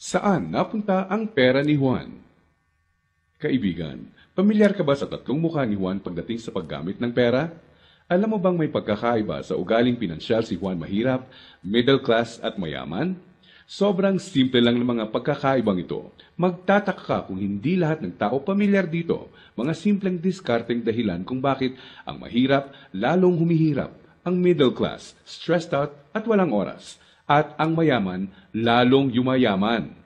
Saan napunta ang pera ni Juan? Kaibigan, pamilyar ka ba sa tatlong mukha ni Juan pagdating sa paggamit ng pera? Alam mo bang may pagkakaiba sa ugaling pinansyal si Juan mahirap, middle class at mayaman? Sobrang simple lang ng mga pagkakaibang ito. Magtataka ka kung hindi lahat ng tao pamilyar dito. Mga simpleng diskarteng dahilan kung bakit ang mahirap lalong humihirap, ang middle class stressed out at walang oras, at ang mayaman lalong yumayaman.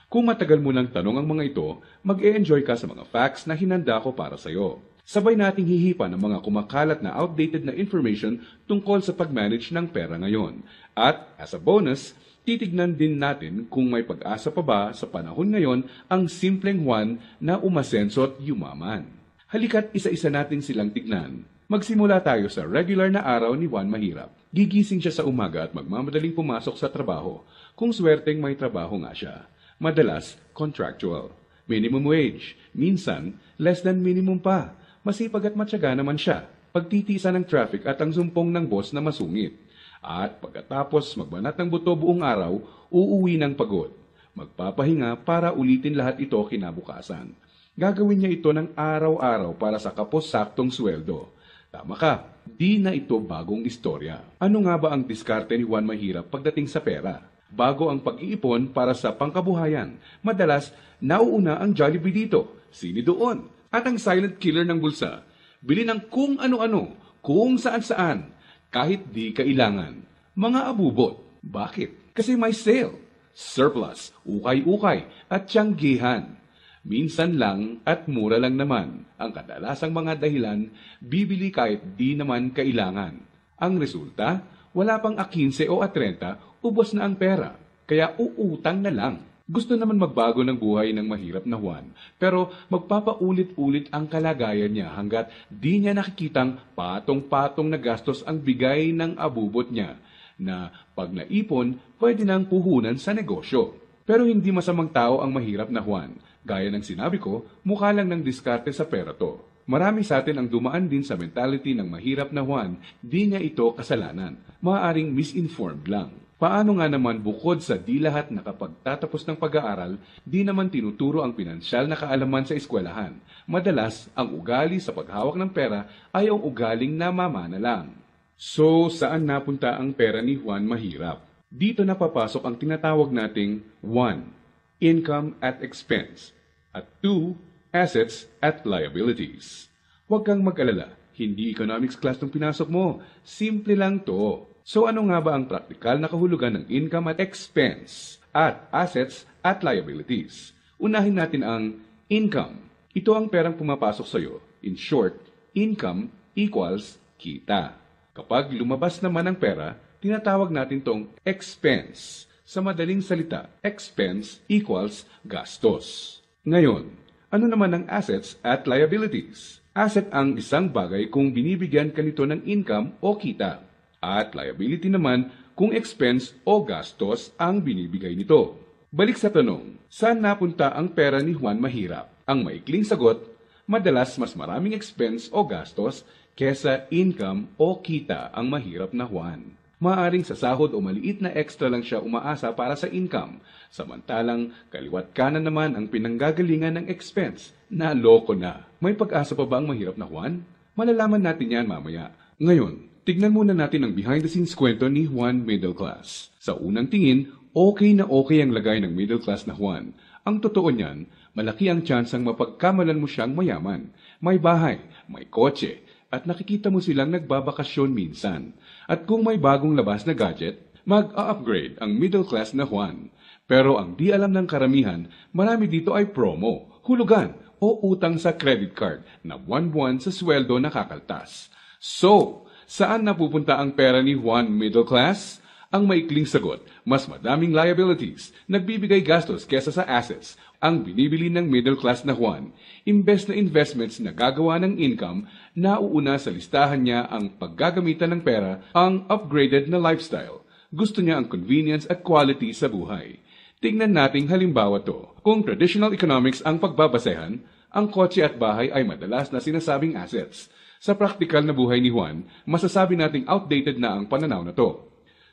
Kung matagal mo nang tanong ang mga ito, mag-e-enjoy ka sa mga facts na hinanda ko para sa iyo. Sabay nating hihipan ang mga kumakalat na outdated na information tungkol sa pag-manage ng pera ngayon. At as a bonus, titignan din natin kung may pag-asa pa ba sa panahon ngayon ang simpleng Juan na umasenso at yumaman. Halika't isa-isa natin silang tignan. Magsimula tayo sa regular na araw ni Juan Mahirap. Gigising siya sa umaga at magmamadaling pumasok sa trabaho, kung swerteng may trabaho nga siya. Madalas, contractual. Minimum wage. Minsan, less than minimum pa. Masipag at matyaga naman siya. Pagtitiisa ng traffic at ang sumpong ng boss na masungit. At pagkatapos magbanat ng buto buong araw, uuwi ng pagod. Magpapahinga para ulitin lahat ito kinabukasan. Gagawin niya ito ng araw-araw para sa kapos-saktong sweldo. Tama ka, di na ito bagong istorya. Ano nga ba ang diskarte ni Juan Mahirap pagdating sa pera? Bago ang pag-iipon para sa pangkabuhayan, madalas nauuna ang Jollibee dito, sini doon, at ang silent killer ng bulsa. Bili ng kung ano-ano, kung saan-saan, kahit di kailangan. Mga abubot. Bakit? Kasi may sale, surplus, ukay-ukay, at tiyanggihan. Minsan lang at mura lang naman. Ang kadalasang mga dahilan, bibili kahit di naman kailangan. Ang resulta, wala pang 15 o 30, ubos na ang pera. Kaya uutang na lang. Gusto naman magbago ng buhay ng mahirap na Juan, pero magpapaulit-ulit ang kalagayan niya hanggat di niya nakikitang patong-patong na gastos ang bigay ng abubot niya, na pag naipon, pwede nang puhunan sa negosyo. Pero hindi masamang tao ang mahirap na Juan. Gaya ng sinabi ko, mukha lang ng diskarte sa pera to. Marami sa atin ang dumaan din sa mentality ng mahirap na Juan, di niya ito kasalanan. Maaaring misinformed lang. Paano nga naman bukod sa di lahat nakapagtatapos ng pag-aaral, di naman tinuturo ang pinansyal na kaalaman sa eskwelahan. Madalas, ang ugali sa paghawak ng pera ay ang ugaling namamana lang. So, saan napunta ang pera ni Juan Mahirap? Dito na papasok ang tinatawag nating 1. Income at expense, at 2. Assets at liabilities. Huwag kang mag-alala, hindi economics class ng pinasok mo. Simple lang to. So ano nga ba ang praktikal na kahulugan ng income at expense at assets at liabilities? Unahin natin ang income. Ito ang perang pumapasok sa iyo. In short, income equals kita. Kapag lumabas naman ang pera, tinatawag natin tong expense. Sa madaling salita, expense equals gastos. Ngayon, ano naman ang assets at liabilities? Asset ang isang bagay kung binibigyan ka nito ng income o kita. At liability naman kung expense o gastos ang binibigay nito. Balik sa tanong, saan napunta ang pera ni Juan Mahirap? Ang maikling sagot, madalas mas maraming expense o gastos kesa income o kita ang mahirap na Juan. Maaring sa sahod o maliit na extra lang siya umaasa para sa income, samantalang kaliwat kanan naman ang pinanggagalingan ng expense. Naloko na. May pag-asa pa ba ang mahirap na Juan? Malalaman natin yan mamaya. Ngayon, tignan muna natin ang behind-the-scenes kwento ni Juan Middle Class. Sa unang tingin, okay na okay ang lagay ng middle class na Juan. Ang totoo niyan, malaki ang tsansang mapagkamalan mo siyang mayaman. May bahay, may kotse, at nakikita mo silang nagbabakasyon minsan. At kung may bagong labas na gadget, mag-a-upgrade ang middle class na Juan. Pero ang di alam ng karamihan, marami dito ay promo, hulugan, o utang sa credit card na buwan-buwan sa sweldo na kakaltas. So, saan napupunta ang pera ni Juan Middle Class? Ang maikling sagot, mas madaming liabilities, nagbibigay gastos kesa sa assets, ang binibili ng middle class na Juan. Imbes na investments na gagawa ng income, nauuna sa listahan niya ang paggagamitan ng pera, ang upgraded na lifestyle. Gusto niya ang convenience at quality sa buhay. Tingnan nating halimbawa to. Kung traditional economics ang pagbabasehan, ang kotse at bahay ay madalas na sinasabing assets. Sa praktikal na buhay ni Juan, masasabi nating outdated na ang pananaw na to.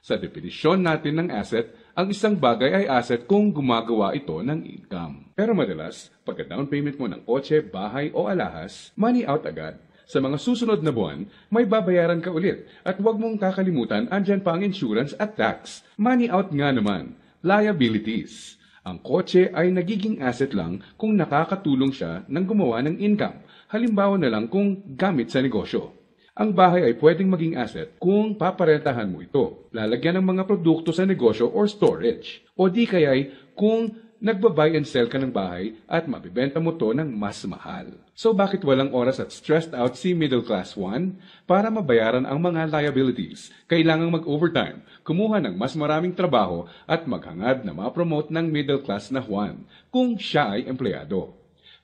Sa definisyon natin ng asset, Ang isang bagay ay asset kung gumagawa ito ng income. Pero madalas, pagka down payment mo ng kotse, bahay o alahas, money out agad. Sa mga susunod na buwan, may babayaran ka ulit. At huwag mong kakalimutan, andyan pa ang insurance at tax. Money out nga naman. Liabilities. Ang kotse ay nagiging asset lang kung nakakatulong siya ng gumawa ng income. Halimbawa na lang kung gamit sa negosyo. Ang bahay ay pwedeng maging asset kung paparentahan mo ito. Lalagyan ng mga produkto sa negosyo or storage. O di kaya'y kung nagba-buy and sell ka ng bahay at mabibenta mo to ng mas mahal. So bakit walang oras at stressed out si Middle Class Juan? Para mabayaran ang mga liabilities, kailangang mag-overtime, kumuha ng mas maraming trabaho at maghangad na ma-promote ng middle class na Juan kung siya ay empleyado.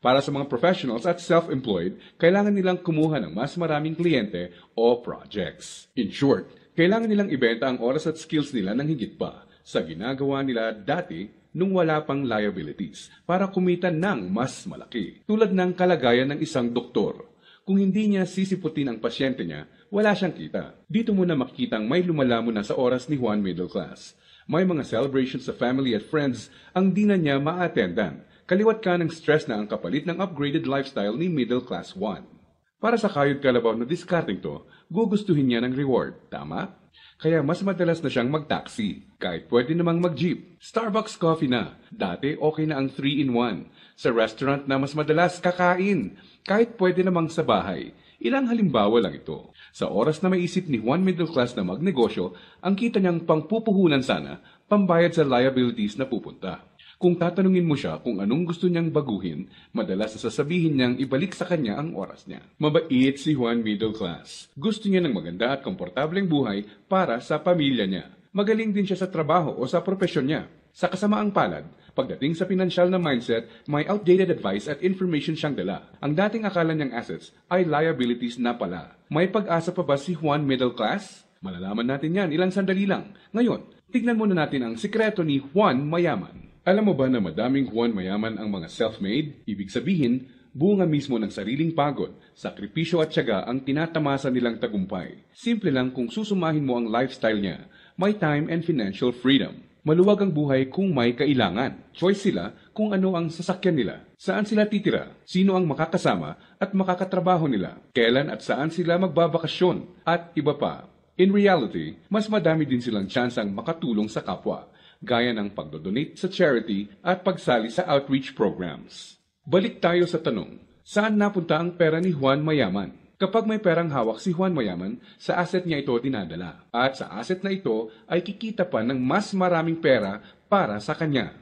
Para sa mga professionals at self-employed, kailangan nilang kumuha ng mas maraming kliyente o projects. In short, kailangan nilang ibenta ang oras at skills nila ng higit pa sa ginagawa nila dati nung wala pang liabilities para kumita ng mas malaki. Tulad ng kalagayan ng isang doktor. Kung hindi niya sisiputin ang pasyente niya, wala siyang kita. Dito mo na makikitang may lumalamon na sa oras ni Juan Middle Class. May mga celebrations sa family at friends ang di na niya ma-attendan. Kaliwat ka ng stress na ang kapalit ng upgraded lifestyle ni Middle Class Juan. Para sa kayod kalabaw na discarding to, gugustuhin niya ng reward, tama? Kaya mas madalas na siyang mag-taxi, kahit pwede namang mag-jeep. Starbucks coffee na, dati okay na ang 3-in-1. Sa restaurant na mas madalas kakain, kahit pwede namang sa bahay. Ilang halimbawa lang ito. Sa oras na maisip ni Juan Middle Class na magnegosyo, ang kita niyang pangpupuhunan sana, pambayad sa liabilities na pupunta. Kung tatanungin mo siya kung anong gusto niyang baguhin, madalas sasabihin niyang ibalik sa kanya ang oras niya. Mabait si Juan Middle Class. Gusto niya ng maganda at komportableng buhay para sa pamilya niya. Magaling din siya sa trabaho o sa propesyon niya. Sa kasamaang palad, pagdating sa pinansyal na mindset, may outdated advice at information siyang dala. Ang dating akala niyang assets ay liabilities na pala. May pag-asa pa ba si Juan Middle Class? Malalaman natin yan ilang sandali lang. Ngayon, tignan muna natin ang sikreto ni Juan Mayaman. Alam mo ba na madaming Juan Mayaman ang mga self-made? Ibig sabihin, bunga mismo ng sariling pagod, sakripisyo at tiyaga ang tinatamasa nilang tagumpay. Simple lang kung susumahin mo ang lifestyle niya, may time and financial freedom. Maluwag ang buhay kung may kailangan. Choice sila kung ano ang sasakyan nila, saan sila titira, sino ang makakasama at makakatrabaho nila, kailan at saan sila magbabakasyon, at iba pa. In reality, mas madami din silang tsansang makatulong sa kapwa, gaya ng pagdodonate sa charity at pagsali sa outreach programs. Balik tayo sa tanong, saan napunta ang pera ni Juan Mayaman? Kapag may perang hawak si Juan Mayaman, sa asset niya ito dinadala. At sa asset na ito ay kikita pa ng mas maraming pera para sa kanya.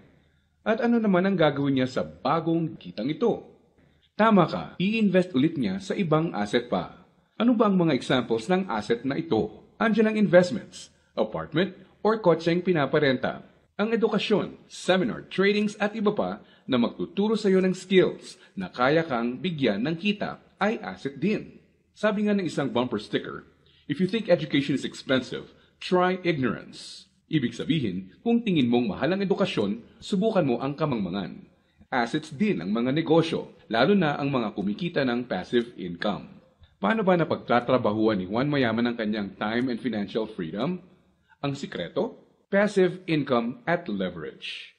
At ano naman ang gagawin niya sa bagong kitang ito? Tama ka, i-invest ulit niya sa ibang asset pa. Ano ba ang mga examples ng asset na ito? Andiyan ang investments, apartment, or kotseng pinaparenta. Ang edukasyon, seminar, tradings at iba pa na magtuturo sa iyo ng skills na kaya kang bigyan ng kita ay asset din. Sabi nga ng isang bumper sticker, if you think education is expensive, try ignorance. Ibig sabihin, kung tingin mong mahal ang edukasyon, subukan mo ang kamangmangan. Assets din ang mga negosyo, lalo na ang mga kumikita ng passive income. Paano ba napagtatrabahuan ni Juan Mayaman ang kanyang time and financial freedom? Ang sikreto? Passive income at leverage.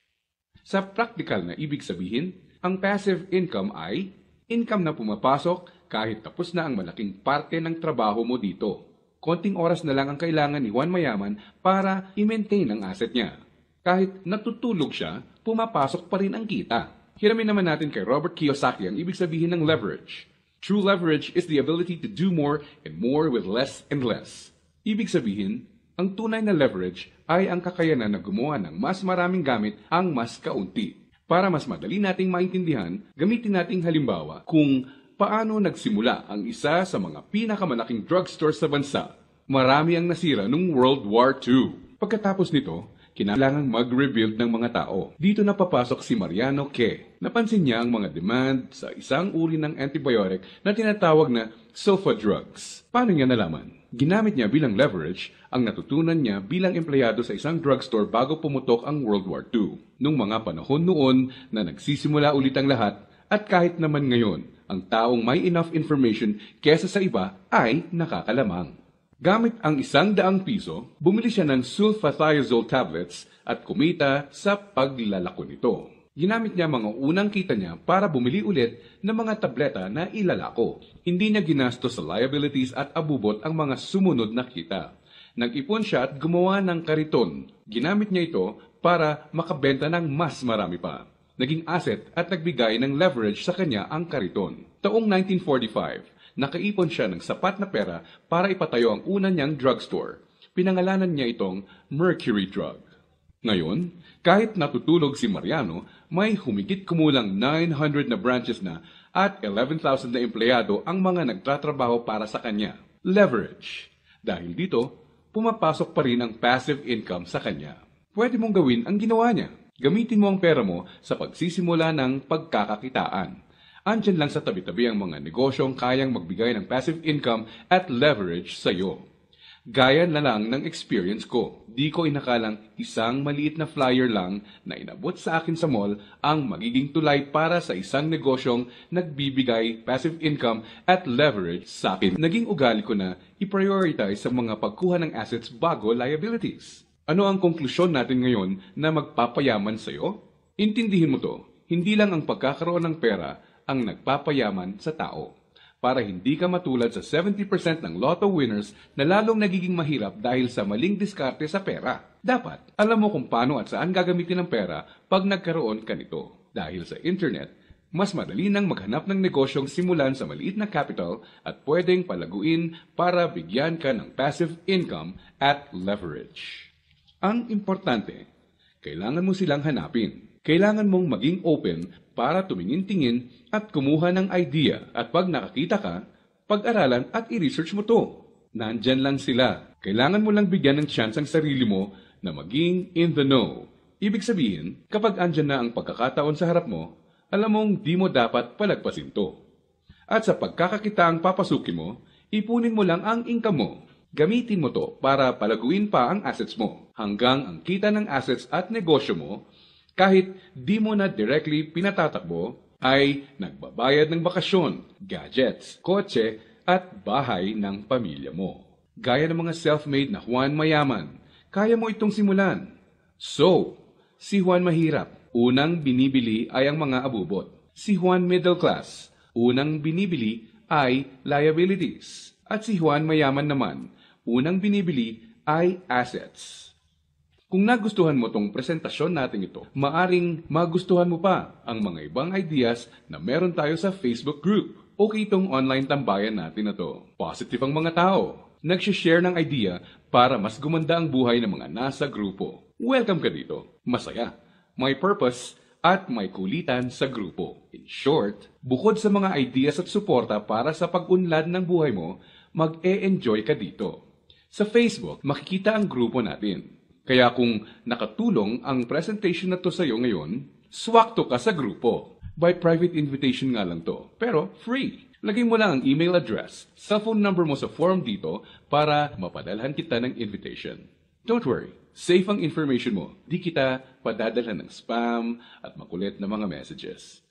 Sa practical na ibig sabihin, ang passive income ay income na pumapasok kahit tapos na ang malaking parte ng trabaho mo dito. Konting oras na lang ang kailangan ni Juan Mayaman para i-maintain ang asset niya. Kahit natutulog siya, pumapasok pa rin ang kita. Hiramin naman natin kay Robert Kiyosaki ang ibig sabihin ng leverage. True leverage is the ability to do more and more with less and less. Ibig sabihin, ang tunay na leverage ay ang kakayanan na gumawa ng mas maraming gamit ang mas kaunti. Para mas madali nating maintindihan, gamitin nating halimbawa kung paano nagsimula ang isa sa mga pinakamalaking drugstore sa bansa. Marami ang nasira noong World War II. Pagkatapos nito, kinailangang mag-rebuild ng mga tao. Dito na papasok si Mariano K. Napansin niya ang mga demand sa isang uri ng antibiotic na tinatawag na sulfa drugs. Paano niya nalaman? Ginamit niya bilang leverage ang natutunan niya bilang empleyado sa isang drugstore bago pumutok ang World War II. Nung mga panahon noon na nagsisimula ulit ang lahat at kahit naman ngayon, ang taong may enough information kesa sa iba ay nakakalamang. Gamit ang 100 piso, bumili siya ng sulfathiazole tablets at kumita sa paglalako nito. Ginamit niya mga unang kita niya para bumili ulit ng mga tableta na ilalako. Hindi niya ginastos sa liabilities at abubot ang mga sumunod na kita. Nag-ipon siya at gumawa ng kariton. Ginamit niya ito para makabenta ng mas marami pa. Naging asset at nagbigay ng leverage sa kanya ang kariton. Taong 1945, nakaipon siya ng sapat na pera para ipatayo ang una niyang drugstore. Pinangalanan niya itong Mercury Drug. Ngayon, kahit natutulog si Mariano, may humigit kumulang 900 na branches na at 11,000 na empleyado ang mga nagtatrabaho para sa kanya. Leverage. Dahil dito, pumapasok pa rin ang passive income sa kanya. Pwede mong gawin ang ginawa niya. Gamitin mo ang pera mo sa pagsisimula ng pagkakakitaan. Andyan lang sa tabi-tabi ang mga negosyong kayang magbigay ng passive income at leverage sa iyo. Gaya na lang ng experience ko. Di ko inakalang isang maliit na flyer lang na inabot sa akin sa mall ang magiging tulay para sa isang negosyong nagbibigay passive income at leverage sa akin. Naging ugali ko na i-prioritize sa mga pagkuha ng assets bago liabilities. Ano ang konklusyon natin ngayon na magpapayaman sa iyo? Intindihin mo to, hindi lang ang pagkakaroon ng pera ang nagpapayaman sa tao. Para hindi ka matulad sa 70% ng lotto winners na lalong nagiging mahirap dahil sa maling diskarte sa pera. Dapat, alam mo kung paano at saan gagamitin ang pera pag nagkaroon ka nito. Dahil sa internet, mas madali nang maghanap ng negosyong simulan sa maliit na capital at pwedeng palaguin para bigyan ka ng passive income at leverage. Ang importante, kailangan mo silang hanapin. Kailangan mong maging open para tumingin-tingin at kumuha ng idea at pag nakakita ka, pag-aralan at i-research mo to. Nandyan lang sila. Kailangan mo lang bigyan ng chance ang sarili mo na maging in the know. Ibig sabihin, kapag andyan na ang pagkakataon sa harap mo, alam mong di mo dapat palagpasin to. At sa pagkakakitaang papasukin mo, ipunin mo lang ang income mo. Gamitin mo to para palaguin pa ang assets mo hanggang ang kita ng assets at negosyo mo kahit di mo na directly pinatatakbo, ay nagbabayad ng bakasyon, gadgets, kotse, at bahay ng pamilya mo. Gaya ng mga self-made na Juan Mayaman, kaya mo itong simulan. So, si Juan Mahirap, unang binibili ay ang mga abubot. Si Juan Middle Class, unang binibili ay liabilities. At si Juan Mayaman naman, unang binibili ay assets. Kung nagustuhan mo tong presentasyon natin ito, maaring magustuhan mo pa ang mga ibang ideas na meron tayo sa Facebook group. Okay itong online tambayan natin na to. Positive ang mga tao. Nagsishare ng idea para mas gumanda ang buhay ng mga nasa grupo. Welcome ka dito. Masaya, may purpose, at may kulitan sa grupo. In short, bukod sa mga ideas at suporta para sa pag-unlad ng buhay mo, mag-e-enjoy ka dito. Sa Facebook, makikita ang grupo natin. Kaya kung nakatulong ang presentation na to sa iyo ngayon, swakto ka sa grupo. By private invitation nga lang to, pero free. Lagay mo lang ang email address, cellphone number mo sa form dito para mapadalhan kita ng invitation. Don't worry, safe ang information mo. Di kita padadalhan ng spam at makulit na mga messages.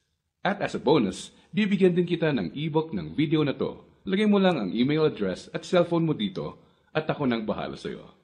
At as a bonus, bibigyan din kita ng ebook ng video na to. Lagay mo lang ang email address at cellphone mo dito at ako nang bahala sa iyo.